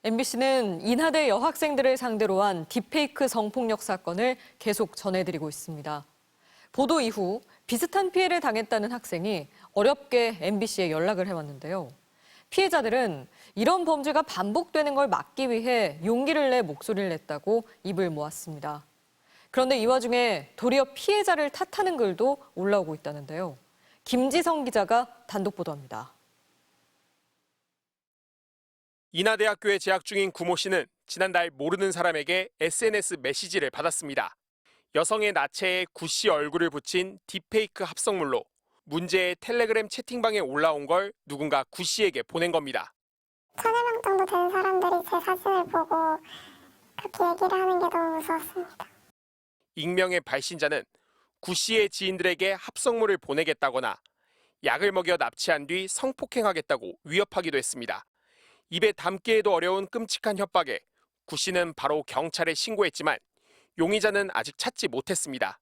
MBC는 인하대 여학생들을 상대로 한 딥페이크 성폭력 사건을 계속 전해드리고 있습니다. 보도 이후 비슷한 피해를 당했다는 학생이 어렵게 MBC에 연락을 해왔는데요. 피해자들은 이런 범죄가 반복되는 걸 막기 위해 용기를 내 목소리를 냈다고 입을 모았습니다. 그런데 이 와중에 도리어 피해자를 탓하는 글도 올라오고 있다는데요. 김지성 기자가 단독 보도합니다. 인하대학교에 재학 중인 구모 씨는 지난달 모르는 사람에게 SNS 메시지를 받았습니다. 여성의 나체에 구 씨 얼굴을 붙인 딥페이크 합성물로 문제의 텔레그램 채팅방에 올라온 걸 누군가 구 씨에게 보낸 겁니다. 1000여 명 정도 되는 사람들이 제 사진을 보고 그렇게 얘기를 하는 게 너무 무서웠습니다. 익명의 발신자는 구 씨의 지인들에게 합성물을 보내겠다거나 약을 먹여 납치한 뒤 성폭행하겠다고 위협하기도 했습니다. 입에 담기에도 어려운 끔찍한 협박에 구 씨는 바로 경찰에 신고했지만 용의자는 아직 찾지 못했습니다.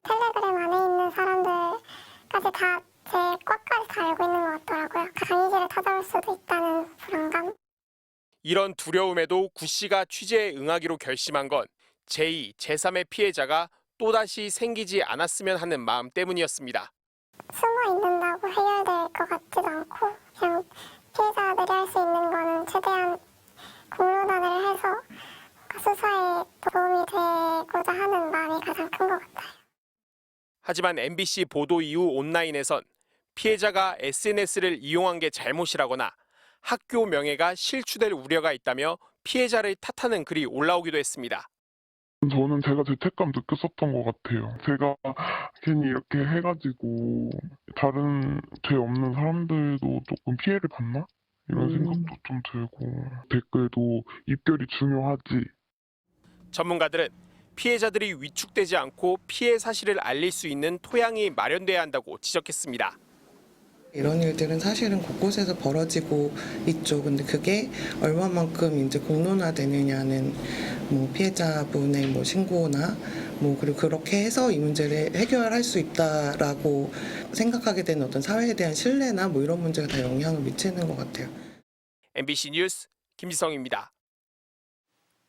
텔레그램 안에 있는 사람들까지 다 제 과까지 다 알고 있는 것 같더라고요. 강의실을 찾아올 수도 있다는 불안감. 이런 두려움에도 구 씨가 취재에 응하기로 결심한 건 제2, 제3의 피해자가 또다시 생기지 않았으면 하는 마음 때문이었습니다. 숨어 있는다고 해결될 것 같지도 않고 그냥 피해자들이 할 수 있는 거는 최대한 공로단을 해서 수사에 도움이 되고자 하는 마음이 가장 큰 것 같아요. 하지만 MBC 보도 이후 온라인에선 피해자가 SNS를 이용한 게 잘못이라거나 학교 명예가 실추될 우려가 있다며 피해자를 탓하는 글이 올라오기도 했습니다. 저는 제가 죄책감 느꼈었던 것 같아요. 제가 괜히 이렇게 해가지고 다른 죄 없는 사람들도 조금 피해를 받나? 이런 생각도 좀 들고 댓글도 입결이 중요하지. 전문가들은 피해자들이 위축되지 않고 피해 사실을 알릴 수 있는 토양이 마련돼야 한다고 지적했습니다. 이런 일들은 사실은 곳곳에서 벌어지고 있죠. 근데 그게 얼마만큼 이제 공론화되느냐는 피해자분의 신고나 그리고 그렇게 해서 이 문제를 해결할 수 있다라고 생각하게 되는 어떤 사회에 대한 신뢰나 이런 문제가 다 영향을 미치는 것 같아요. MBC 뉴스 김지성입니다.